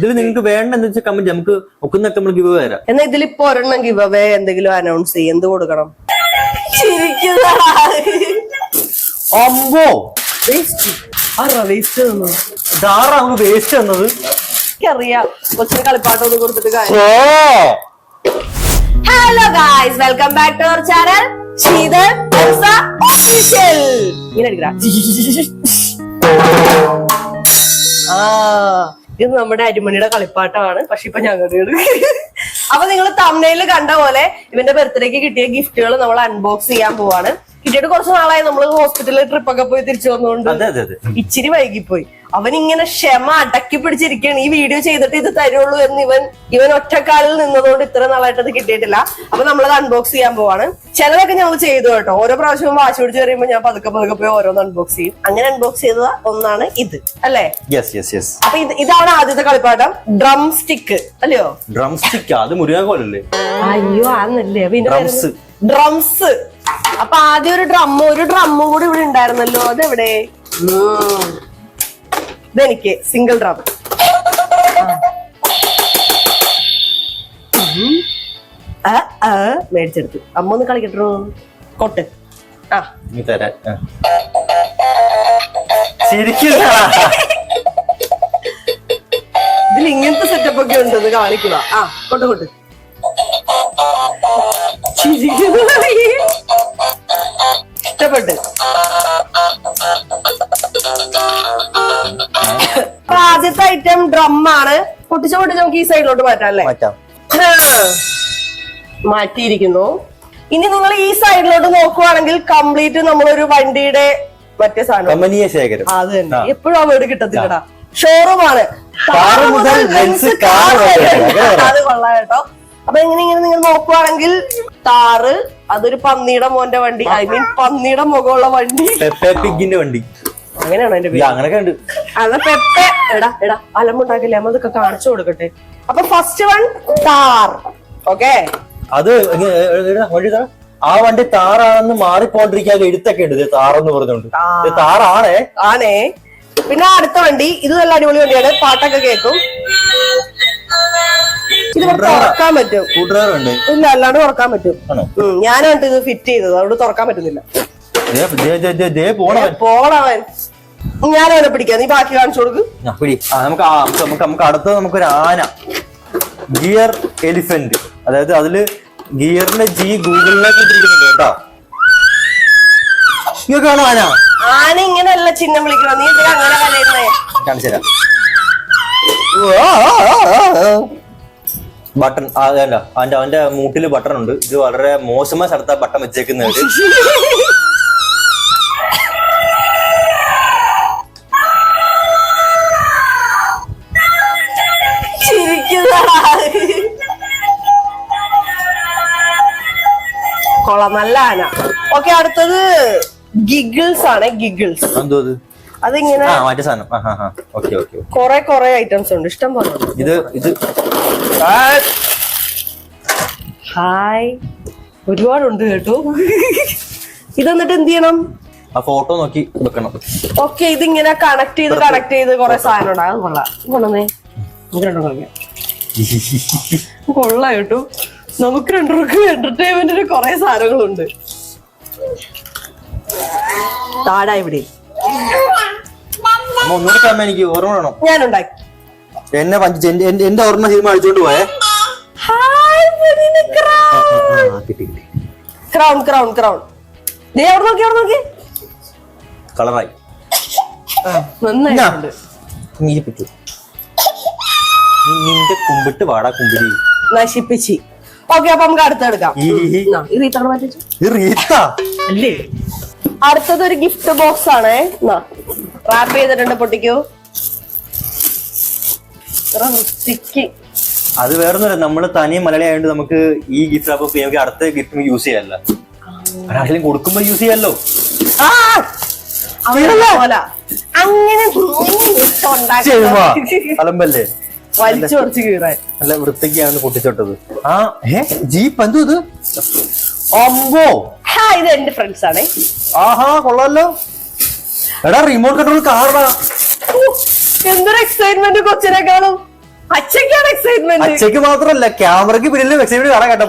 ഇതിൽ നിങ്ങൾക്ക് വേണ്ട എന്താ വെച്ചാൽ കമന്റ് നമുക്ക് ഒക്കുന്നൊക്കെ നമ്മൾ ഗിവ് അവേ തരാം. എന്നാ ഇതിലിപ്പോ ഒരെണ്ണം ഗിവ് അവേ എന്തെങ്കിലും അനൗൺസ് ചെയ്യും, എന്ത് കൊടുക്കണം? അമ്പോ വേസ്റ്റ് ധാരാ നമുക്ക് വേസ്റ്റ് തന്നത്. എനിക്കറിയാം, കൊച്ചിന് കളിപ്പാട്ടം ഒന്നും കൊടുത്തിട്ട് കാര്യം. Hello guys, welcome back to our channel Sheethal official. ഇങ്ങനെ എടുക്കടാ. ഇത് നമ്മുടെ അരിമണിയുടെ കളിപ്പാട്ടമാണ്, പക്ഷെ ഇപ്പൊ ഞങ്ങളുടെ അപ്പൊ നിങ്ങൾ തംബ്നെയിലിൽ കണ്ട പോലെ ഇവന്റെ ബർത്ത്ഡേക്ക് കിട്ടിയ ഗിഫ്റ്റുകൾ നമ്മൾ അൺബോക്സ് ചെയ്യാൻ പോവാണ്. കിട്ടിയിട്ട് കുറച്ച് നാളായി നമ്മൾ ഹോസ്പിറ്റലിൽ ട്രിപ്പൊക്കെ പോയി തിരിച്ചു വന്നുകൊണ്ട് ഇച്ചിരി വൈകിപ്പോയി. അവൻ ഇങ്ങനെ ക്ഷമ അടക്കി പിടിച്ചിരിക്കുകയാണ്, ഈ വീഡിയോ ചെയ്തിട്ട് ഇത് തരുള്ളൂ എന്ന് ഇവൻ ഒറ്റക്കാലിൽ നിന്നതുകൊണ്ട് ഇത്ര നാളായിട്ട് അത് കിട്ടിയിട്ടില്ല. അപ്പൊ നമ്മളത് അൺബോക്സ് ചെയ്യാൻ പോവാണ്. ചിലതൊക്കെ ഞങ്ങൾ ചെയ്തു കേട്ടോ, ഓരോ പ്രാവശ്യവും വാശി പിടിച്ച് കഴിയുമ്പോൾ ഞാൻ പതുക്കെ പോയി ഓരോന്ന് അൺബോക്സ് ചെയ്യും. അങ്ങനെ അൺബോക്സ് ചെയ്ത ഒന്നാണ് ഇത്, അല്ലേ? അപ്പൊ ഇതാണ് ആദ്യത്തെ കളിപ്പാട്ടം, ഡ്രം സ്റ്റിക്ക് അല്ലയോ? ഡ്രം സ്റ്റിക്ക് അത് മുരുകാക്കോലല്ലേ? അയ്യോ ആന്നല്ലേ, ഡ്രംസ്. അപ്പൊ ആദ്യം ഒരു ഡ്രമ്മും കൂടി ഇവിടെ ഉണ്ടായിരുന്നല്ലോ, അതെവിടെ? ഇതെനിക്ക് സിംഗിൾ ഡ്രം. മേടിച്ചെടുത്തു. അമ്മ ഒന്ന് കളിക്കട്ടോ, കൊട്ട്. ഇതിൽ ഇങ്ങനത്തെ സെറ്റപ്പ് ഒക്കെ ഉണ്ട്, കാണിക്കുക. കൊട്ട് ഇഷ്ടപ്പെട്ട്. ആദ്യത്തെ ഐറ്റം ഡ്രം ആണ്. പൊട്ടിച്ച നമുക്ക് ഈ സൈഡിലോട്ട് മാറ്റാം അല്ലേ? മാറ്റിയിരിക്കുന്നു. ഇനി നിങ്ങൾ ഈ സൈഡിലോട്ട് നോക്കുവാണെങ്കിൽ കംപ്ലീറ്റ് നമ്മളൊരു വണ്ടിയുടെ മറ്റേ സാധനം അത് തന്നെ, എപ്പോഴും ആ വീട് കിട്ടത്തില്ലടാ. ഷോറൂം ആണ്, അത് കൊള്ളാം കേട്ടോ. അപ്പൊ ഇങ്ങനെ നിങ്ങൾ നോക്കുവാണെങ്കിൽ താറ്, അതൊരു പന്നിയുടെ മോന്റെ വണ്ടി, ഐ മീൻ പന്നിയുടെ മുഖമുള്ള വണ്ടി, പിഗിന്റെ വണ്ടി, അങ്ങനെയാണോ അതിന്റെ പേര്? അത് പെപ്പെ. എടാ അലമ്പുണ്ടാക്കില്ലേ, അമ്മ ഇതൊക്കെ കാണിച്ചു കൊടുക്കട്ടെ. അപ്പൊ ഫസ്റ്റ് വൺ താർ. ഓക്കെ, അത് ആ വണ്ടി താറാണെന്ന് മാറിപ്പോണ്ടിരിക്കാതെ എഴുത്തൊക്കെ ഉണ്ട്, താറെന്ന് പറഞ്ഞുകൊണ്ട്. ആണേ. പിന്നെ അടുത്ത വണ്ടി, ഇത് നല്ല അടിപൊളി വണ്ടിയാണ്, പാട്ടൊക്കെ കേൾക്കും. ഇത് തുറക്കാൻ പറ്റും, ഇല്ല അല്ലാണ്ട് തുറക്കാൻ പറ്റും. ഞാനാണ് ഇത് ഫിറ്റ് ചെയ്തത്, അതുകൊണ്ട് തുറക്കാൻ പറ്റുന്നില്ല. പോണവൻ, ഞാനവനെ പിടിക്കാം, നീ ബാക്കി കാണിച്ചു കൊടുക്ക്. നമുക്ക് അടുത്തത് നമുക്കൊരു ആന, ഗിയർ എലിഫന്റ്. അതായത് അതില് ഗിയറിന്റെ ജി ഗൂഗിളിലേക്ക് ഇട്ടിരിക്കുന്നുണ്ട് കേട്ടോ. ഇങ്ങനെയാണോ ആന? ആന ഇങ്ങനെയല്ല ചിഹ്നം വിളിക്കണം, നീ എന്തിനാ അങ്ങനെ കലയുന്നേ? കാണിച്ചുതരാം. ബട്ടൺ അതല്ല, അവന്റെ മൂട്ടില് ബട്ടൺ ഉണ്ട്. ഇത് വളരെ മോശമായ സ്ഥലത്താ ബട്ടൺ വെച്ചേക്കുന്നത്. കൊള്ളാം, നല്ല ആന. ഓക്കെ, അടുത്തത് ഗിഗിൾസ് ആണ്. ഗിഗിൾസ് അതിങ്ങനെ കൊറേ ഐറ്റംസ് ഉണ്ട്, ഇഷ്ടം പോലെ. ഹായ്, ഒരുപാടുണ്ട് കേട്ടോ. ഇതെന്നിട്ട് എന്ത് ചെയ്യണം? ഫോട്ടോ നോക്കി വെക്കണം. ഓക്കെ, ഇതിങ്ങനെ കണക്ട് ചെയ്ത് കൊറേ സാധനം ഉണ്ട്. അത് കൊള്ളാം. കൊള്ളാം കേട്ടോ, നമുക്ക് രണ്ടുപേർക്കും എന്റർടൈൻമെന്റിന് കൊറേ സാധനങ്ങളുണ്ട്. താഴെ ഇവിടെ എനിക്ക് ഓർമ്മ വേണം, ഞാനുണ്ടാക്കി. എന്റെ ഓർമ്മ സിനിമ അടിച്ചോണ്ട് പോയേ. ക്രൗൺ. നീ അവിടെ നോക്കി കളറായി നന്നായിട്ടുണ്ട്. നിന്റെ കുമ്പിട്ട് വാടാ കുമ്പിടി നശിപ്പിച്ച്. ഓക്കെ, അപ്പൊ നമുക്ക് അടുത്തെടുക്കാം. അല്ലേ, അടുത്തത് ഒരു ഗിഫ്റ്റ് ബോക്സ് ആണ്. റാപ്പ് ചെയ്തിട്ടുണ്ട്, പൊട്ടിക്കോ. അത് വേറൊന്നുമില്ല, നമ്മള് തനിയെ മലയാളി ആയതുകൊണ്ട് നമുക്ക് ഈ ഗിഫ്റ്റ് റാപ്പ് നമുക്ക് അടുത്ത ഗിഫ്റ്റ് യൂസ് ചെയ്യാല്ല, ആരെങ്കിലും കൊടുക്കുമ്പോ യൂസ് ചെയ്യാലോ. അങ്ങനെ അലമ്പല്ലേ, വലിച്ചു കുറച്ച് കീറാൻ നല്ല വൃത്തിക്കാണ് പൊട്ടിച്ചോട്ടത്. ജീപ്പ് എന്തോ ഇത്? അമ്പോ, ഇത് എന്റെ ഫ്രണ്ട്സ് ആണ്. ആഹാ, കൊള്ളാലോ. എടാ, റിമോട്ട് കൺട്രോൾ കാറാ. എന്തൊരു എക്സൈറ്റ്മെന്റ് കൊച്ചിനെക്കാളും. അച്ഛക്കാണ് എക്സൈറ്റ്മെന്റ്. അച്ഛക്ക് മാത്രല്ല ക്യാമറക്ക് പിന്നിലും എക്സൈറ്റ്മെന്റ് കാണാൻ കേട്ടോ.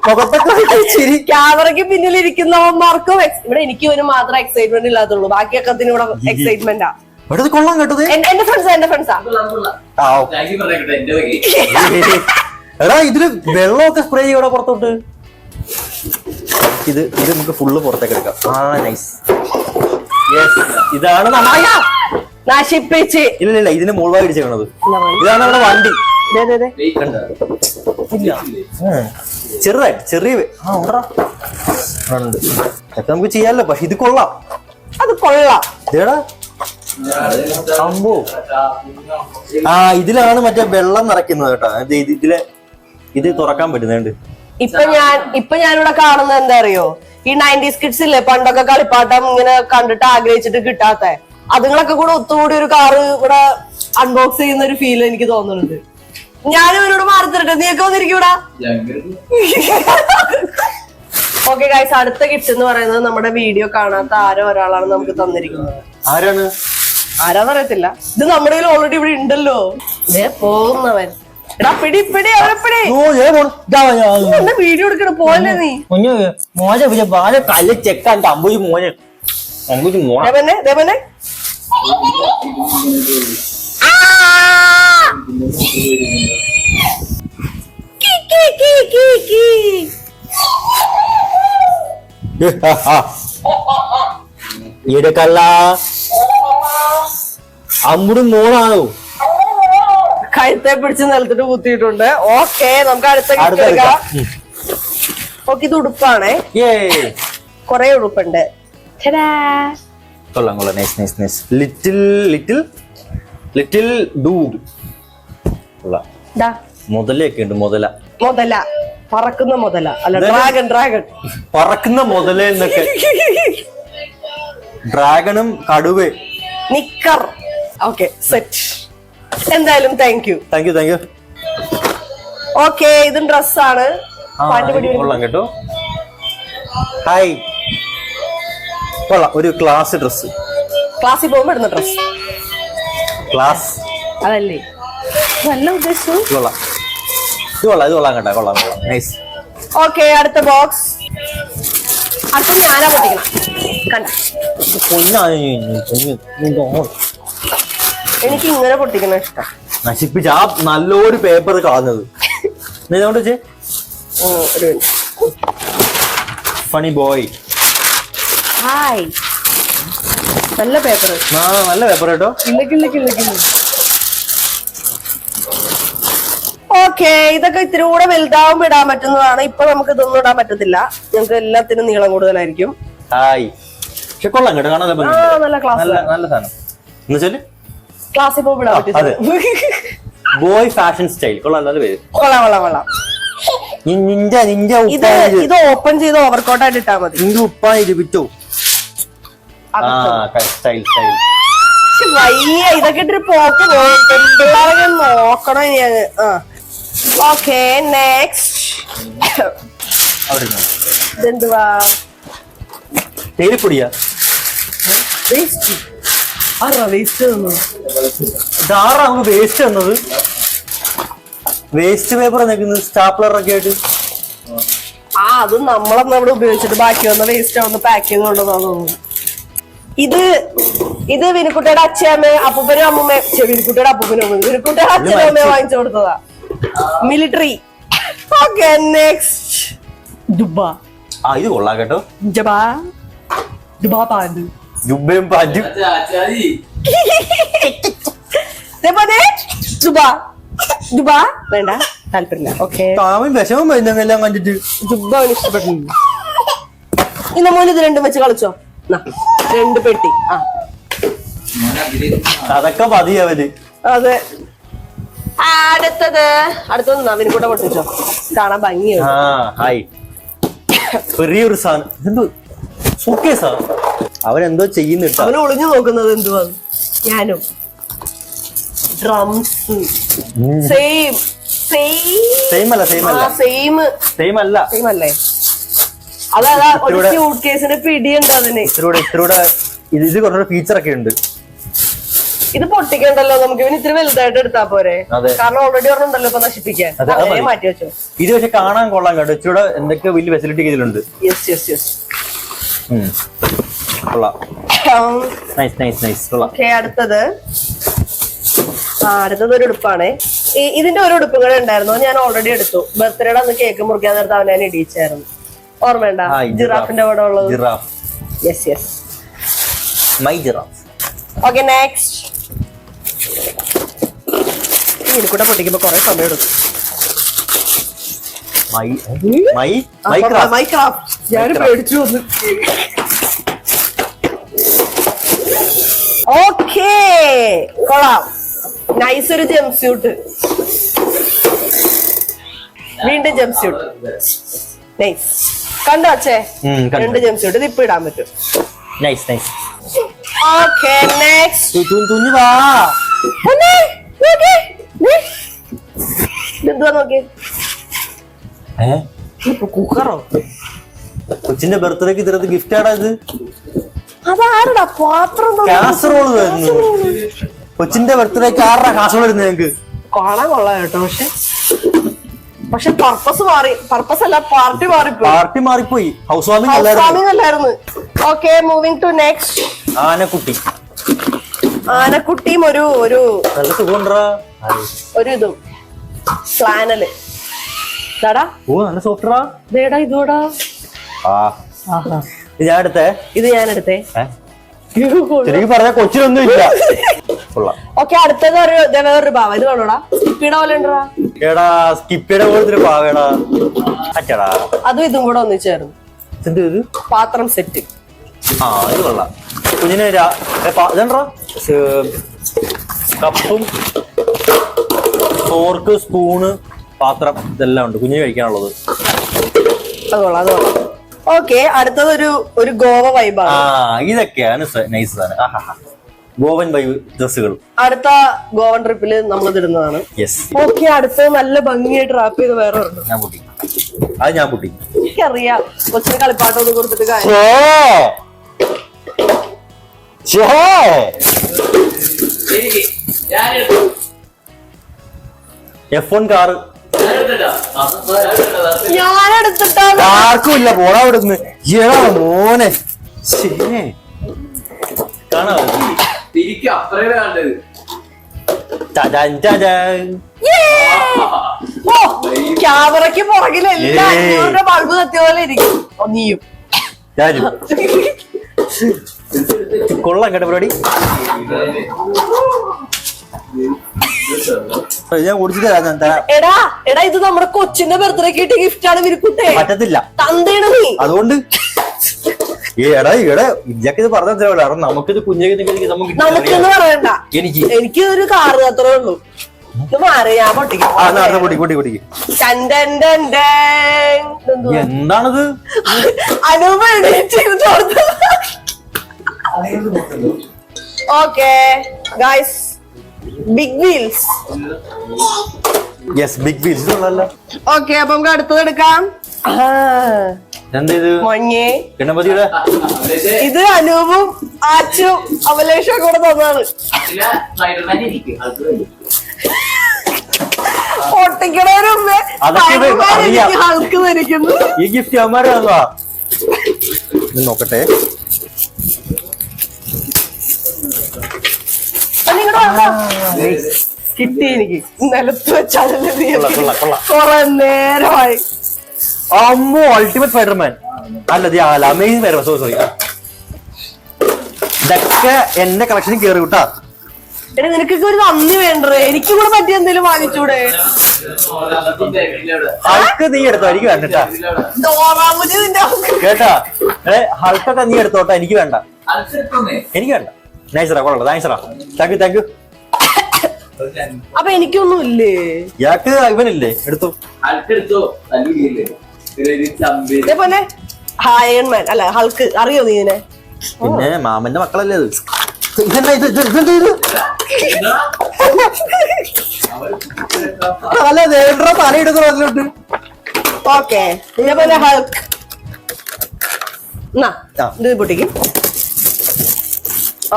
മുഖത്തൊക്കെ ചിരി. ക്യാമറയ്ക്ക് പിന്നിലിരിക്കുന്നവന്മാർക്കും ഇവിടെ എനിക്ക് ഒരു മാത്രം എക്സൈറ്റ്മെന്റ് ഇല്ലാത്തുള്ളൂ. ബാക്കിയൊക്കെ ഇവിടെ എക്സൈറ്റ്മെന്റാ. ഇവിടെ കൊള്ളാൻ കേട്ടത്. എന്റെ ഫ്രണ്ട്സാ. എടാ ഇതില് വെള്ളമൊക്കെ സ്പ്രേ ചെയ്യൂടെ പുറത്തോട്ട്. ഇത് നമുക്ക് ഫുള്ള് പുറത്തേക്ക് എടുക്കാം. നൈസ്. ഇതാണ് നശിപ്പിച്ച്. ഇല്ല ഇതിന് മുഴുവായി ഇടിച്ചേക്കണത്. ഇതാണ് നമ്മുടെ വണ്ടി. ചെറുതായിട്ട് ചെറിയ ഉണ്ട്. അതൊക്കെ നമുക്ക് ചെയ്യാമല്ലോ. പക്ഷെ ഇത് കൊള്ളാം. അത് കൊള്ളാം. ഏടാ സംഭവ ഇതിലാണ് മറ്റേ വെള്ളം നിറയ്ക്കുന്നത് കേട്ടോ. ഇതിലെ ഇത് തുറക്കാൻ പറ്റുന്നുണ്ട്. ഇപ്പൊ ഞാനിവിടെ കാണുന്നത് എന്താ അറിയോ, ഈ 90s കിഡ്സ് ഇല്ലേ പണ്ടൊക്കെ കളിപ്പാട്ടം ഇങ്ങനെ കണ്ടിട്ട് ആഗ്രഹിച്ചിട്ട് കിട്ടാത്ത അതുങ്ങളൊക്കെ കൂടെ ഒത്തുകൂടി ഒരു കാറ് ഇവിടെ അൺബോക്സ് ചെയ്യുന്ന ഒരു ഫീൽ എനിക്ക് തോന്നുന്നുണ്ട്. ഞാനും ഇവരോട് മാറി തരട്ടെ, നീയൊക്കെ വന്നിരിക്കൂടാ. ഓക്കെ ഗൈസ്, അടുത്ത ഗിഫ്റ്റ് എന്ന് പറയുന്നത് നമ്മുടെ വീഡിയോ കാണാത്ത ഒരാളാണ് നമുക്ക് തന്നിരിക്കുന്നത്. ആരാന്നറിയത്തില്ല. ഇത് നമ്മുടെ കയ്യിൽ ഓൾറെഡി ഇവിടെ ഉണ്ടല്ലോ. പോകുന്നവൻ എടാ പിടി വീഡിയോ എടുക്കണ പോലെ നീ കല്ല് ചെക്കാൻ അമ്പൂജി മോനെ ദേവനെ എടുക്കല്ല അമ്പുടി മോളാണോ? കഴുത്തെ പിടിച്ച് നിലത്തിട്ട് കുത്തിയിട്ടുണ്ട്. ഓക്കെ, നമുക്ക് അടുത്ത ഗിഫ്റ്റ് എടുക്കാം. ഓക്കെ, ഇത് ഉടുപ്പാണേ. കൊറേ ഉടുപ്പുണ്ട്. കൊള്ളാം. നൈസ്. Little dude. മുതലൊക്കെ ഉണ്ട്. മുതല പറക്കുന്ന മുതല അല്ല, ഡ്രാഗൺ പറക്കുന്ന മുതല എന്നൊക്കെ. ഡ്രാഗണും കടുവേ നിക്കർ. Okay set. എന്തായാലും താങ്ക് യു. ഓക്കെ, ഇതും ഡ്രസ്സാണ്. കൊള്ളാം കേട്ടോ. ഹായ്. കൊള്ളാം. ഒരു ക്ലാസ് ഡ്രസ്. ക്ലാസ്സിൽ പോകുമ്പോ ഇടുന്ന ഡ്രസ്. ക്ലാസ് അതല്ലേ നല്ല ഉദ്ദേശം. ഇത് കൊള്ളാം കേട്ടോ. കൊള്ളാം. നൈസ്. ഓക്കെ, അടുത്ത ബോക്സ്. അടുത്ത ഞാനാ പൊട്ടിക്കണം. കണ്ട, എനിക്ക് ഇങ്ങനെ പൊട്ടിക്കണ ഇഷ്ടം. നശിപ്പിച്ച ആ നല്ലൊരു പേപ്പർ കളഞ്ഞത്. Funny boy. ഹായ്, നല്ല പേപ്പർ. നല്ല പേപ്പർ കേട്ടോ. ഓക്കെ, ഇതൊക്കെ ഇത്തിരി കൂടെ വലുതാവുമ്പോ ഇടാൻ പറ്റുന്നതാണ്. ഇപ്പൊ നമുക്ക് ഇതൊന്നും ഇടാൻ പറ്റത്തില്ല. ഞങ്ങൾക്ക് എല്ലാത്തിനും നീളം കൂടുതലായിരിക്കും. ഹായ്. പക്ഷെ കൊള്ളാം കേട്ടോ. കാണാൻ നല്ല ക്ലാസ്. നല്ല സാധനം എന്നുവെച്ചാല് ക്ലാസ്സിൽ പോകുമ്പോ ഇടാൻ പറ്റും. Boy fashion style. കൊള്ളാം പേര്. കൊള്ളാം. ഇത് ഓപ്പൺ ചെയ്ത് ഓവർകോട്ടായിട്ട് ഇട്ടാ മതി. വയ്യ, ഇതൊക്കെ ഇട്ടൊരു പോക്ക് പിള്ളേരൊക്കെ നോക്കണം ഇനി അങ്ങ്. Okay, next. ഇതെന്തുവാ? തേയിലപ്പൊടിയാ? വേസ്റ്റ് തന്നത്. വേസ്റ്റ് പേപ്പർ നിൽക്കുന്നത് സ്റ്റാപ്ലർ ഒക്കെ ആയിട്ട്. അത് നമ്മളൊന്നും അവിടെ ഉപയോഗിച്ചിട്ട് ബാക്കി വന്ന വേസ്റ്റ് ഒന്ന് പാക്ക് ചെയ്ത് കൊണ്ടുവന്നാ തോന്നുന്നു. ഇത് വിനുക്കുട്ടിയുടെ അച്ഛയമ്മ അപ്പൂപ്പനും അമ്മൂമ്മ വിനുക്കുട്ടിയുടെ അച്ഛനും അമ്മയെ വാങ്ങിച്ചു കൊടുത്തതാ. മിലിറ്ററി. Okay, next. ദുബാ. ഇത് കൊള്ളാം കേട്ടോ. ദുബാ പാന്റ്. ജുബയും പാന്റും. ദുബാ വേണ്ട, താല്പര്യമില്ല. ഓക്കെ, വിഷമം വരുന്നെല്ലാം കണ്ടിട്ട് ജുബ ഇഷ്ടപ്പെട്ടില്ല. ഇന്ന് മോന് ഇത് രണ്ടും വെച്ച് കളിച്ചോ. 2 പെട്ടി. അതൊക്കെ മതി അവര്. അതെ. അടുത്തത് നവീൻ കൂടെ പൊട്ടിച്ചോ, കാണാൻ ഭംഗിയാണ്. ഹായ്. ചെറിയൊരു സാധനം. എന്തോ സൂക്കേസാ. അവനെന്തോ ചെയ്യുന്നില്ല. അവന് ഒളിഞ്ഞു നോക്കുന്നത് എന്തുവാ? ഞാനും. ഡ്രംസ്. സെയിം അല്ലേ? അതാ ഒരു സ്യൂട്ട് കേസിന്റെ പിടിയുണ്ട് അതിന്. ഇത് കുറച്ചുകൂടെ ഫീച്ചർ ഒക്കെ ഉണ്ട്. ഇത് പൊട്ടിക്കണ്ടല്ലോ, നമുക്ക് ഇവന് ഇത്തിരി വലുതായിട്ട് എടുത്താ പോരെ, അതെ. കാരണം ഓൾറെഡി ഒരെണ്ണുണ്ടല്ലോ ഇപ്പൊ നശിപ്പിക്കാൻ. അതെ, അത് മതി. മാറ്റി വെച്ചോ. ഇത് പക്ഷെ കാണാൻ കൊള്ളാം കേട്ടോ, ഇച്ചിരി എന്തൊക്കെ വലിയ ഫെസിലിറ്റി ഇതിലുണ്ട്. Yes yes yes. കൊള്ളാം. Nice nice nice. കൊള്ളാം. ഓക്കെ, അടുത്തത് ഒരു ഉടുപ്പാണ്. ഇതിന്റെ ഒരു ഉടുപ്പും കൂടെ ഉണ്ടായിരുന്നു, ഞാൻ ഓൾറെഡി എടുത്തു. ബർത്ത്ഡേയുടെ അന്ന് കേക്ക് മുറിക്കാൻ നേരത്തെ അവനെ ഇടിച്ചായിരുന്നു, ഓർമ്മയുണ്ട? ജിറാഫിന്റെ കൂടെ ഉള്ളത്. Giraffe. Yes yes, my giraffe. Okay next. ഇതിൽക്കൂടെ പൊട്ടിക്കുമ്പോ കുറെ സമയം എടുക്കും. ഞാൻ പേടിച്ചു വന്നു. ഓക്കേ, കൊള്ളാം. നൈസ് ഒരു ജംപ് സ്യൂട്ട്. വീണ്ടും ജംപ് സ്യൂട്ട്. നൈസ്. കണ്ടോ അച്ഛേ? രണ്ട് ജംപ് സ്യൂട്ട്. ഇത് ഇപ്പൊ ഇടാൻ പറ്റും. Nice nice. Okay next. തുഞ്ഞു വാ. എന്തുവാ നോക്കി? കുക്കറോ? കൊച്ചിന്റെ ബർത്ത്ഡേക്ക് ഇതിനകത്ത് ഗിഫ്റ്റ് ആടാ ഇത്. അതാരടാ പാത്രം? കാസറോള് വരുന്നു. കൊച്ചിന്റെ ബർത്ത്ഡേക്ക് ആരുടെ കാസറോള് വരുന്നത് ഞങ്ങക്ക്? കാണാൻ കൊള്ളാം കേട്ടോ, പക്ഷെ പർപ്പസ് അല്ല, പാർട്ടി മാറിപ്പോയി. ഹൗസ് വാമിംഗ് അല്ലായിരുന്നു. Okay, moving to next. ആനക്കുട്ടിയും ഒരു നല്ല സുഖമുണ്ടാ. ഒരു ഇതും ഫ്ലാനല്. ഓ നല്ല സോഫ്റ്റാ. ഇതോടാ. ഇത് ഞാൻ എടുത്തേ. ശരിക്കും പറഞ്ഞ കൊച്ചിനൊന്നും ഇല്ല. ഓക്കെ, അടുത്തത് വേറൊരു പാവ. ഇത് വേണോടാ? സ്കിപ്പിയുടെ പോലെ ഉണ്ടോ? എടാ സ്കിപ്പിയുടെ പോലത്തെ പാവടാ. അച്ചടാ, അതും ഇതും കൂടെ ഒന്നിച്ചായിരുന്നു. ഇത് പാത്രം സെറ്റ്. ഇത് കൊള്ളാം. കുഞ്ഞിന് ഇതെണ്ടാ കപ്പും ഫോർക്ക് സ്പൂണ് പാത്രം ഇതെല്ലാം ഉണ്ട് കുഞ്ഞിന് കഴിക്കാനുള്ളത്. അത് കൊള്ളാം. ഓക്കെ, അടുത്തത് ഒരു ഗോവ വൈബാണ്. ഇതൊക്കെയാണ് നൈസ് സാധനം. ഗോവൻ വൈബ് ഡ്രസ്സുകൾ അടുത്ത ഗോവൻ ട്രിപ്പില് നമ്മൾ ഇടുന്നതാണ്. ഓക്കെ, അടുത്തത് നല്ല ഭംഗിയായിട്ട് റാപ്പ് ചെയ്ത് വേറെ ഞാൻ പൊട്ടി. എനിക്കറിയാം, കൊച്ചിന് കളിപ്പാട്ടൊന്നും കൊടുത്തിട്ട് കാര്യം. F1 കാറ് ഞാൻ എടുത്തിട്ടാ. ആർക്കും ഇല്ല, പോടാ അവിടുന്ന്. മോനെ ക്യാമറയ്ക്ക് പുറകിൽ എല്ലാ 500 ബൾബ് കത്തിയ പോലെ ഇരിക്കും. നീയും കൊള്ളാം കേട്ടോ പരിപാടി. ഞാൻ ഓടിച്ചിട്ട് എടാ ഇത് നമ്മുടെ കൊച്ചിന്റെ ബർത്ത്ഡേ കിട്ടിയ ഗിഫ്റ്റ് ആണ്. വിരിക്കുട്ടെ പറ്റത്തില്ല, തന്തേണ് നീ. അതുകൊണ്ട് ഇതൊക്കെ പറഞ്ഞ നമുക്കിത് നമുക്കൊന്നും പറയണ്ട. എനിക്ക് ഒരു കാറ് അത്രേ ഉള്ളൂ. ഞാൻ പൊട്ടിക്കും. എന്താണത്? Okay guys, big wheels. Yes, big wheels. Okay, അപ്പൊ നമുക്ക് അടുത്തത് എടുക്കാം. മൊഞ്ഞേ, ഗണപതിയുടെ ഇത് അനൂപും ആച്ചും അമലേഷും കൂടെ തന്നാണ്. പൊട്ടിക്കണവരുമ്പേ ഹൾക്ക് ധരിക്കുന്നു. ഈ ഗിഫ്റ്റ് അമ്മാരാ. നോക്കട്ടെ, കിട്ടി എനിക്ക്. നിലത്ത് വെച്ചാലല്ലേ കൊറേ നേരമായി. അമ്മോ, അൾട്ടിമേറ്റ് സ്പൈഡർമാൻ. അല്ല അമേസിംഗ് സ്പൈഡർമാൻ. സോറി. ഇതൊക്കെ എന്റെ കളക്ഷനിൽ കേറി കൂട്ടാ. എടാ, നിനക്കൊക്കെ ഒരു നന്ദി വേണ്ടേ? എനിക്കും കൂടെ പറ്റിയ എന്തെങ്കിലും വാങ്ങിച്ചൂടെ? ഹൾക്ക് നീ എടുത്തോ, എനിക്ക് വേണ്ട കേട്ടാ. ഹൾക്കൊക്കെ നീ എടുത്തോട്ടെ, എനിക്ക് വേണ്ട. നൈസറാ, കൊള്ളാം. താങ്ക്സ്. Thank you. അപ്പൊ എനിക്കൊന്നും ഇല്ലേ? ഇയാൾക്ക് ഇവനില്ലേ? എടുത്തു. ഇതേപോലെ അയൺമാൻ അല്ല ഹൾക്ക്, അറിയോ നീ ഇതിനെ? പിന്നെ മാമന്റെ മക്കളല്ലേ അത്. തലയിടുന്നുണ്ട്. ഓക്കെ, ഇതേപോലെ ഹൾക്ക്. ഇത് പൊട്ടിക്കും.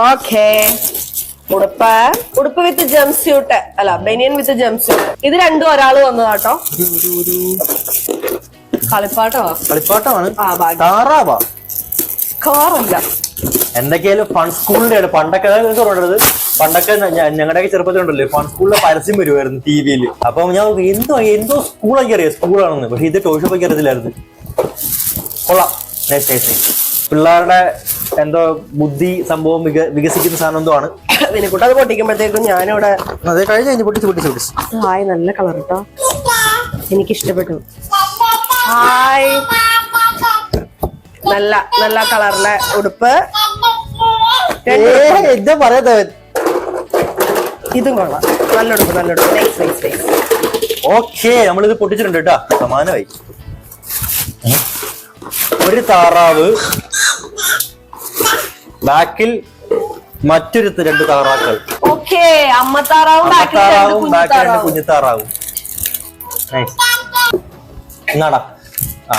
ഓക്കെ, ഉടുപ്പ് വിത്ത് ജംപ് സ്യൂട്ട് അല്ല ബനിയൻ വിത്ത് ജംപ് സ്യൂട്ട്. ഇത് രണ്ടും ഒരാള് വന്നതാട്ടോ. കളിപ്പാട്ടമാണ്. താറാവാ കാറില്ല. എന്തൊക്കെയാലും ഫൺ സ്കൂളിന്റെ പണ്ടൊക്കെ ഞങ്ങളുടെയൊക്കെ ചെറുപ്പത്തിലുണ്ടല്ലോ ഫൺ സ്കൂളിലെ പരസ്യം വരുമായിരുന്നു TV-യിൽ. അപ്പൊ ഞാൻ എന്തോ സ്കൂളൊക്കെ അറിയാം സ്കൂളാണെന്ന്. പക്ഷെ ഇത് ടോയ് ഷോപ്പൊക്കെ അറിയത്തില്ലായിരുന്നു. കൊള്ളാം. പിള്ളേരുടെ എന്തോ ബുദ്ധി സംഭവം വികസിക്കുന്ന സാധനം എന്തോ ആണ്. വിനിക്കുട്ട അത് പൊട്ടിക്കുമ്പോഴത്തേക്കും ഞാനിവിടെ അതെ കഴിഞ്ഞ പൊട്ടിച്ച് ഹായ് നല്ല കളർ കേട്ടോ, എനിക്ക് ഇഷ്ടപ്പെട്ടു. ഹായ് നല്ല നല്ല കളറിലെ ഉടുപ്പ്. എന്താ പറയാ, ഇതും കൊള്ളാം. നല്ല ഉടുപ്പ് നല്ല ഉടുപ്പ്. Nice nice nice. ഓക്കെ നമ്മളിത് പൊട്ടിച്ചിട്ടുണ്ട് കേട്ടാ. സമാനമായി ഒരു താറാവ്, ബാക്കിൽ മറ്റൊരു 2 താറാക്കൾ. ഓക്കെ അമ്മത്താറാവും ബാക്കിൽ 2 കുഞ്ഞിത്താറാവും. എന്നാടാ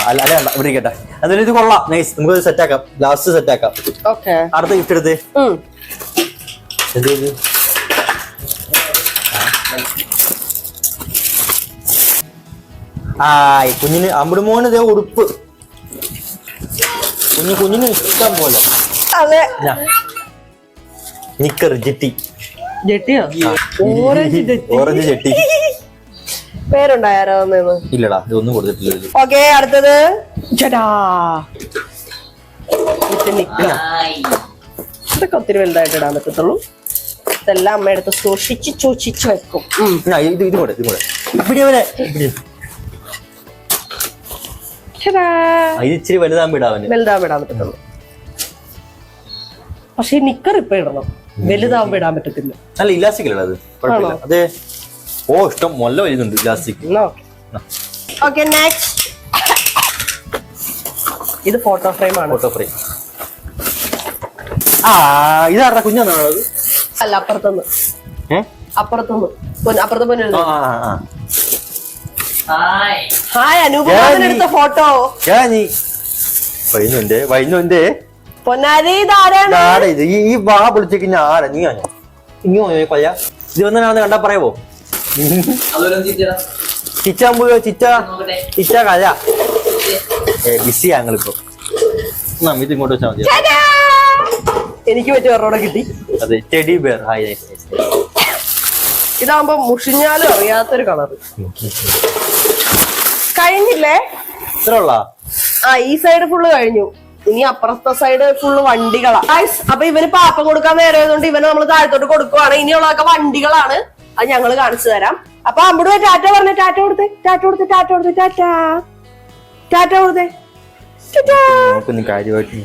അല്ല ഇവിടെ ഇരിക്കട്ടെ. എന്തായാലും ഇത് കൊള്ളാം. നൈസ്. നമുക്ക് സെറ്റ് ആക്കാം. ലാസ്റ്റ് സെറ്റ് ആക്കാം. ഓക്കെ അടുത്ത ഗിഫ്റ്റ് എടുത്തേ. എന്ത് കുഞ്ഞിന് അമ്പുടുമോന് ഇതേ ഉടുപ്പ്. കുഞ്ഞിന് ഇഷ്ടം പോലെ. അതെ നിക്കർ ജെട്ടി. ജെട്ടിയോ? ഓറഞ്ച് ജെട്ടി. പേരുണ്ടായാരോ? ഇല്ലടാ ഇതൊന്നും കൊടുത്തിട്ടില്ല. ഓക്കെ അടുത്തത് ഇതൊക്കെ ഒത്തിരി വലുതായിട്ട് ഇടാൻ പറ്റത്തുള്ളൂ. ഇതെല്ലാം അമ്മ എടുത്ത് സൂക്ഷിച്ച് വെക്കും. ഇത് കൂടെ ഇത് ഇച്ചിരി വലുതാകുമ്പോ ഇടാൻ പറ്റത്തുള്ളൂ. പക്ഷെ ഈ നിക്കർ ഇപ്പൊ ഇടണം, വലുതാവുമ്പോ ഇടാൻ പറ്റത്തില്ല. നല്ല ഇലാസ്റ്റിക് അല്ലേ അത്? കുഴപ്പമില്ല. അതെ. ഓ ഇഷ്ടം നല്ല വരുന്നുണ്ട് ഇലാസ്റ്റിക്. Okay next. ഇത് ഫോട്ടോ ഫ്രെയിം ആണ്. Photo frame. ഇതാരുടെ കുഞ്ഞാണത്? അല്ല അപ്പുറത്തുനിന്ന് അപ്പുറത്ത് ഹായ് അനൂപ് ഫോട്ടോ. വൈനുന്റെ പൊന്നാരി ഇതാരാണ്? ഈ വാ പൊളിച്ചേക്ക് ആരാ? നീ ഇങ്ങോ കൊയ്യ. ഇത് വന്നാ കണ്ടാ പറയാവോ? ചിച്ച കല ബിസി ഞങ്ങളിപ്പോ. ഇത് ഇങ്ങോട്ട് വെച്ചാൽ മതി. എനിക്ക് പറ്റിയ ഒരെണ്ണം കിട്ടി. അതെ ടെഡി ബെയർ. ഹായ്. ഇതാകുമ്പോ മുഷിഞ്ഞാലും അറിയാത്തൊരു കളറ്. കഴിഞ്ഞില്ലേ? ഇത്ര ഉള്ള ഈ സൈഡ് ഫുള്ള് കഴിഞ്ഞു. ഇനി അപ്പുറത്തെ സൈഡ് ഫുള്ള് വണ്ടികളാ. അപ്പൊ ഇവന് പാപ്പം കൊടുക്കാൻ നേരമായതുകൊണ്ട് ഇവന് നമ്മൾ താഴത്തോട്ട് കൊടുക്കുവാണ്. ഇനിയുള്ളതൊക്കെ വണ്ടികളാണ്. അത് ഞങ്ങള് കാണിച്ചു തരാം. അപ്പൊ അമ്പൂടെ ടാറ്റ പറഞ്ഞേ. ടാറ്റ കൊടുത്തേ. കാര്യമായിട്ട്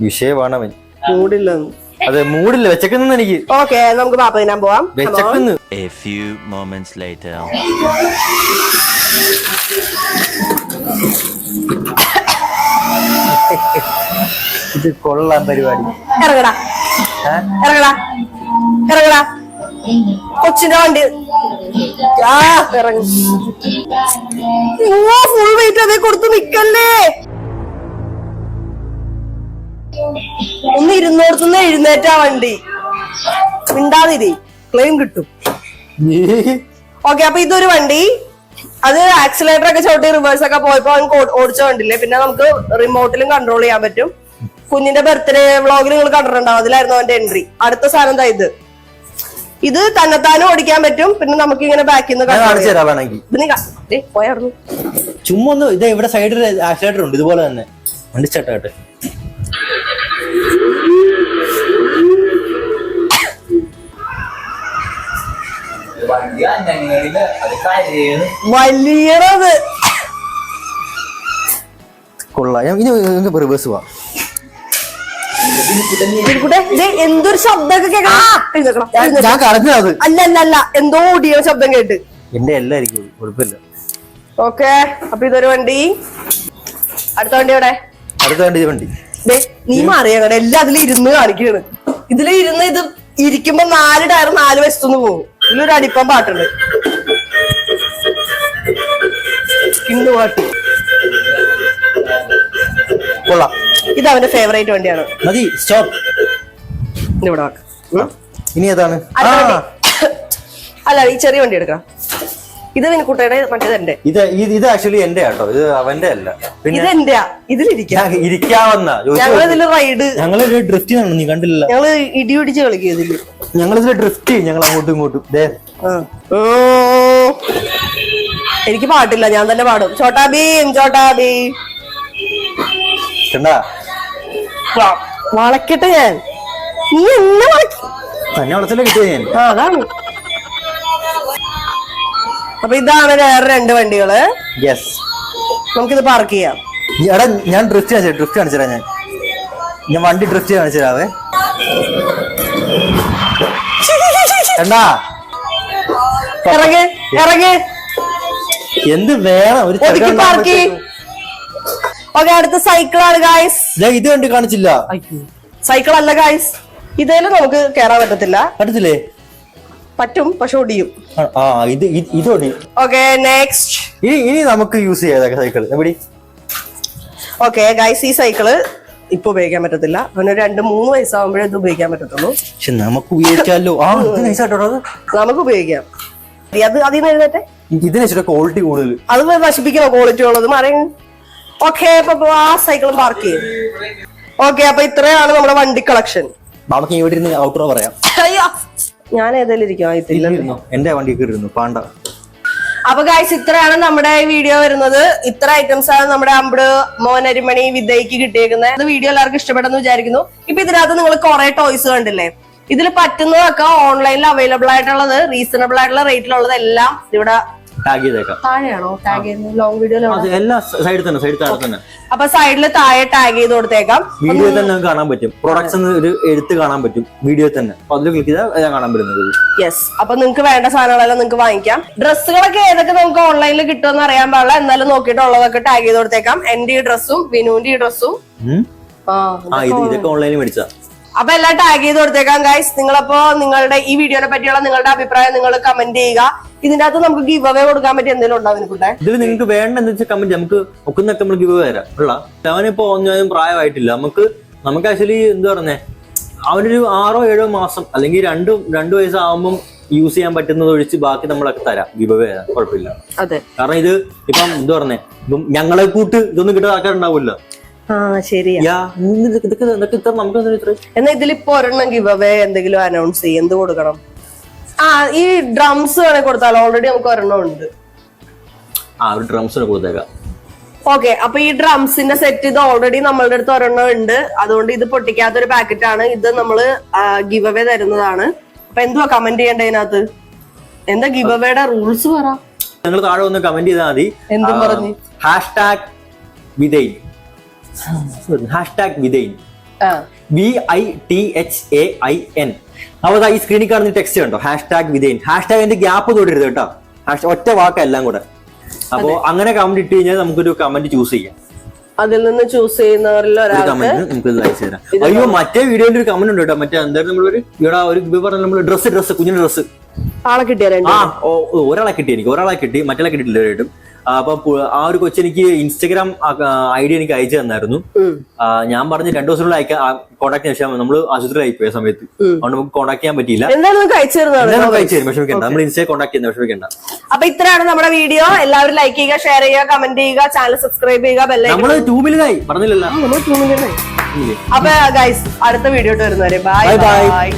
വിഷയമാണവൻ. മൂടില്ലെന്ന്. അതെ മൂടില്ല. വെച്ചേക്കുന്ന എനിക്ക്. ഓക്കെ നമുക്ക് പാപ്പ തിന്നാൻ പോവാം. വെച്ചേക്കുന്നു. A few moments later. ഇത് കൊള്ളാൻ പരിപാടി. ഇറങ്ങടാ കൊച്ചിന്റെ വണ്ടി. ഫുൾ വെയിറ്റ് അതേ കൊടുത്ത് നിക്കല്ലേ. ഒന്ന് ഇരുന്നോടത്തുനിന്ന് എഴുന്നേറ്റാ വണ്ടി. മിണ്ടാതിരി ക്ലെയിം കിട്ടും. ഓക്കെ അപ്പൊ ഇതൊരു വണ്ടി. അത് ആക്സിലേറ്റർ ഒക്കെ ചവിട്ടി റിവേഴ്സ് ഒക്കെ പോയപ്പോ അവൻ ഓടിച്ച വണ്ടില്ലേ. പിന്നെ നമുക്ക് റിമോട്ടിലും കൺട്രോൾ ചെയ്യാൻ പറ്റും. കുഞ്ഞിന്റെ ബർത്ത്ഡേ വ്ളോഗിൽ നിങ്ങൾ കണ്ടിട്ടുണ്ടാവും. അതിലായിരുന്നു അവന്റെ എൻട്രി. അടുത്ത സാധനം എന്താ ഇത് തന്നെത്താനും ഓടിക്കാൻ പറ്റും. പിന്നെ നമുക്ക് ഇങ്ങനെ ബാക്കിൽ നിന്ന് പോയായിരുന്നു. ചുമ്മാ ഒന്ന് ഇത് ഇവിടെ സൈഡിൽ ആക്സിലേറ്റർ ഉണ്ട് ഇതുപോലെ തന്നെ. വണ്ടി ചട്ടാട്ടെ. വലിയത് കൊള്ളാം. റിവേഴ്സ് പോവാം. എന്തൊരു ശബ്ദമൊക്കെ കേൾക്കണം. ഞാൻ കറഞ്ഞത് അല്ല എന്തോ ഓടിയ ശബ്ദം കേട്ട്. എന്റെ എല്ലായിരിക്കും കുഴപ്പമില്ല. ഓക്കെ അപ്പൊ ഇതൊരു വണ്ടി. അടുത്ത വണ്ടി എവിടെ? അടുത്ത വണ്ടി നീ മാറിയങ്ങടെ എല്ലാം അതിൽ ഇരുന്ന് കാണിക്കാണ്. ഇതിലിരുന്ന് ഇത് ഇരിക്കുമ്പോ 4 ടയർ 4 വശത്തുനിന്ന് പോകും. ഇതിലൊരു അടിപ്പം പാട്ടുണ്ട്. ഇന്ന് പാട്ട് കൊള്ളാം. ഇത് അവന്റെ ഫേവറേറ്റ് വണ്ടിയാണ്. മതി സ്റ്റോപ്പ്. ഇവിടെ ഇനി ഏതാണ്? അടുത്ത വണ്ടി. അല്ല ഈ ചെറിയ വണ്ടി എടുക്കണം. ഇത് വിനുക്കുട്ടയുടെ, മറ്റേത് എന്റെ. ഇത് ആക്ച്വലി എന്റെ ആട്ടോ, ഇത് അവന്റെ അല്ല. ഇത് എന്റെയാ, ഇതിലിരിക്കാം. ഇരിക്കാവുന്ന ഞങ്ങളിതില് റൈഡ്, ഞങ്ങളൊരു ഡ്രിഫ്റ്റ് ആണ്, നീ കണ്ടില്ല? ഞങ്ങള് ഇടി പിടിച്ച് കളിക്കും ഇതില്. ഞങ്ങളിതില് ഡ്രിഫ്റ്റ് ചെയ്യും, ഞങ്ങൾ അങ്ങോട്ടും ഇങ്ങോട്ടും. എനിക്ക് പാട്ടില്ല, ഞാൻ തന്നെ പാടും. ചോട്ടാ ഭീം ചോട്ടാ ഭീം. കണ്ടാ വളക്കട്ടെ ഞാൻ, നീ എന്നെ വളക്കി തന്നെ വളച്ചല്ലേ കിട്ടിയത് ഞാൻ. അതാണ്. അപ്പൊ ഇതാണ് വേറെ 2 വണ്ടികള്. യെസ്, നമുക്കിത് പാർക്ക് ചെയ്യാം. എടാ ഞാൻ ഡ്രിഫ്റ്റ് കാണിച്ചു തരാം. ഞാൻ വണ്ടി ഡ്രിഫ്റ്റ് കാണിച്ചു തരാവേ. കണ്ടാ ഇറങ്ങ് ഇറങ്ങ്. എന്ത് വേണം ഒരു പാർക്ക്. ഓക്കെ, അടുത്ത സൈക്കിളാണ് ഗായ്സ്. ഇത് കണ്ട് കാണിച്ചില്ല. സൈക്കിൾ അല്ല ഗായ്സ്, ഇതേലും നമുക്ക് കേറാൻ പറ്റത്തില്ലേ? പറ്റും, പക്ഷെ ഒടിയും. ഇത് ഒടി. Okay, next. ഇനി നമുക്ക് യൂസ് ചെയ്യാം സൈക്കിൾ. എവിടെ? ഓക്കെ ഗായ്സ്, ഈ സൈക്കിള് ഇപ്പൊ ഉപയോഗിക്കാൻ പറ്റത്തില്ല. അവന് 2-3 വയസ്സാകുമ്പോഴേ ഇത് ഉപയോഗിക്കാൻ പറ്റത്തുള്ളൂ. പക്ഷെ നമുക്ക് ഉപയോഗിക്കാമല്ലോ. നമുക്ക് ഉപയോഗിക്കാം. അത് അതിന് എഴുതട്ടെ. ഇതിന് ക്വാളിറ്റി കൂടുതൽ, അത് നശിപ്പിക്കണോ ക്വാളിറ്റി ഉള്ളത്? മറിയ. ഓക്കെ, അപ്പൊ ആ സൈക്കിളും പാർക്ക് ചെയ്യും. ഓക്കെ, അപ്പൊ ഇത്രയാണ് നമ്മുടെ വണ്ടി കളക്ഷൻ. നമുക്ക് ഇവിടെ ഇരുന്ന് ഔട്ടറോ പറയാം. ഞാൻ ഏതായാലും ഇരിക്കും. എന്റെ വണ്ടി കയറിയിരുന്നു പാണ്ട. അപ്പൊ ഗായ്സ്, ഇത്രയാണ് നമ്മുടെ വീഡിയോ വരുന്നത്. ഇത്ര ഐറ്റംസ് ആണ് നമ്മുടെ അമ്പട് മോനരിമണി വിദ്യയ്ക്ക് കിട്ടിയേക്കുന്നത്. വീഡിയോ എല്ലാവർക്കും ഇഷ്ടപ്പെട്ടെന്ന് വിചാരിക്കുന്നു. ഇപ്പൊ ഇതിനകത്ത് നിങ്ങൾ കുറെ ടോയ്സ് കണ്ടില്ലേ? ഇതിൽ പറ്റുന്നതൊക്കെ ഓൺലൈനിൽ അവൈലബിൾ ആയിട്ടുള്ളത്, റീസണബിൾ ആയിട്ടുള്ള റേറ്റിലുള്ളത് എല്ലാം ഇവിടെ ടാഗ് ചെയ്തേക്കാം. താഴെയാണോ ടാഗ് ചെയ്യുന്നത്? ലോങ് വീഡിയോ എല്ലാ സൈഡിൽ തന്നെ. അപ്പൊ സൈഡിൽ താഴെ ടാഗ് ചെയ്ത് കൊടുത്തേക്കാം. വീഡിയോ തന്നെ കാണാൻ പറ്റും. പ്രൊഡക്ട്സ് ഒരു എടുത്ത് കാണാൻ പറ്റും വീഡിയോ തന്നെ. അപ്പൊ അതിൽ ക്ലിക്ക് ചെയ്താൽ കാണാൻ പറ്റുന്നത്. യെസ്, അപ്പൊ നിങ്ങൾക്ക് വേണ്ട സാധനങ്ങളെല്ലാം നിങ്ങൾക്ക് വാങ്ങിക്കാം. ഡ്രസ്സുകളൊക്കെ ഏതൊക്കെ നമുക്ക് ഓൺലൈനിൽ കിട്ടുമെന്ന് അറിയാൻ പാടില്ല. എന്നാലും നോക്കിയിട്ടുള്ളതൊക്കെ ടാഗ് ചെയ്ത് കൊടുത്തേക്കാം. എന്റെ ഈ ഡ്രസ്സും വിനുവിന്റെ ഈ ഡ്രസ്സും ഇതൊക്കെ ഓൺലൈനിൽ മേടിച്ചാ. അപ്പൊ എല്ലാം ടാഗ് ചെയ്ത് കൊടുത്തേക്കാം ഗൈസ്. നിങ്ങളപ്പോ നിങ്ങളുടെ ഈ വീഡിയോനെ പറ്റിയുള്ള നിങ്ങളുടെ അഭിപ്രായം നിങ്ങൾ കമന്റ് ചെയ്യുക. ഇതിന്റെ അകത്ത് നമുക്ക് ഗിവ് അവേ കൊടുക്കാൻ പറ്റി എന്തെങ്കിലും ഉണ്ടാവും നിൽക്കട്ടെ. ഇതിൽ നിങ്ങൾക്ക് വേണ്ട എന്താ വെച്ചാൽ കമന്റ്, നമുക്ക് ഒക്കുന്നൊക്കെ നമ്മൾ ഗിവ് തരാം. ഉള്ള അവനിപ്പോ ഒന്നും പ്രായമായിട്ടില്ല. നമുക്ക് ആക്ച്വലി എന്താ പറഞ്ഞേ, അവനൊരു 6-7 മാസം അല്ലെങ്കിൽ 2 വയസ്സാകുമ്പം യൂസ് ചെയ്യാൻ പറ്റുന്നത് ഒഴിച്ച് ബാക്കി നമ്മളൊക്കെ തരാം. ഗിവ് അവേ തരാം, കുഴപ്പമില്ല. അതെ, കാരണം ഇത് ഇപ്പം എന്താ പറഞ്ഞേ, ഇപ്പം ഞങ്ങളെ കൂട്ട് ഇതൊന്നും കിട്ടാൻ ആൾക്കാരുണ്ടാവില്ല. ശരിയാ. എന്നാ ഇതിലിപ്പോ ഒരെണ്ണം ഗിവ് അവേ എന്തെങ്കിലും അനൗൺസ് ചെയ്യും. എന്ത് കൊടുക്കണം? ഈ ഡ്രംസ് വേണേ കൊടുത്താലോ? ഓൾറെഡി നമുക്ക് ഒരെണ്ണം ഉണ്ട്. ഡ്രംസിന് കൊടുത്തേക്കാം. ഓക്കെ, അപ്പൊ ഈ ഡ്രംസിന്റെ സെറ്റ് ഇത് ഓൾറെഡി നമ്മളുടെ അടുത്ത് ഒരെണ്ണം ഉണ്ട്. അതുകൊണ്ട് ഇത് പൊട്ടിക്കാത്തൊരു പാക്കറ്റ് ആണ്. ഇത് നമ്മള് ഗിവ് അവേ തരുന്നതാണ്. അപ്പൊ എന്തുവാ കമന്റ് ചെയ്യേണ്ട ഇതിനകത്ത്? എന്താ ഗിവ് അവയുടെ റൂൾസ് പറ. നിങ്ങൾ താഴെ ഒന്ന് കമന്റ് ചെയ്താൽ മതി. എന്തും പറഞ്ഞു #വിതൈൻ VITHAIN. അപ്പൊ ഈ സ്ക്രീനിൽ കാണുന്ന ടെക്സ്റ്റ് കണ്ടോ, #വിതൈൻ. #ന്റെ ഗ്യാപ്പ് തൊടരുത് കേട്ടോ. ഒറ്റ വാക്കെല്ലാം കൂടെ. അപ്പൊ അങ്ങനെ കമന്റ് ഇട്ട് കഴിഞ്ഞാൽ നമുക്കൊരു കമന്റ് ചൂസ് ചെയ്യാം. അതിൽ നിന്ന് ചൂസ് ചെയ്യുന്നവരിൽ നമുക്ക് അയച്ചു തരാം. അയ്യോ, മറ്റേ വീഡിയോയിൽ ഒരു കമന്റ് ഉണ്ട് കേട്ടോ. മറ്റേ എന്തായാലും നമ്മളൊരു നമ്മൾ ഡ്രസ് കുഞ്ഞിന്റെ ഡ്രസ് ആളെ കിട്ടിയാലേ. ഒരാളെ കിട്ടി, എനിക്ക് ഒരാളെ കിട്ടി, മറ്റേ കിട്ടിയിട്ടില്ല ഒരായിട്ടും. അപ്പൊ ആ ഒരു കൊച്ചെനിക്ക് ഇൻസ്റ്റഗ്രാം ഐഡി എനിക്ക് അയച്ചു തന്നായിരുന്നു. ഞാൻ പറഞ്ഞ് 2 ദിവസത്തിനുള്ളിൽ കോൺടാക്ട് ചെയ്യാൻ ശേഷം നമ്മള് ആശുപത്രിയിലായി പോയ സമയത്ത് അതുകൊണ്ട് നമുക്ക് കോൺടാക്ട് ചെയ്യാൻ പറ്റിയില്ല. അയച്ചു തരും, വിഷമിക്കണ്ട. നമ്മൾ ഇൻസ്റ്റ കോൺടാക്ട് ചെയ്യുന്ന വിഷമിക്കണ്ട. അപ്പൊ ഇത്രയാണ് നമ്മുടെ വീഡിയോ. എല്ലാവരും ലൈക്ക് ചെയ്യുക, ഷെയർ ചെയ്യുക, കമന്റ് ചെയ്യുക, ചാനൽ സബ്സ്ക്രൈബ് ചെയ്യുക. നമ്മള് 2 മില്യനായി പറഞ്ഞില്ലല്ലോ. അപ്പൊ ഗൈസ്, അടുത്ത വീഡിയോ വരുന്നവരെ ബൈ ബൈ.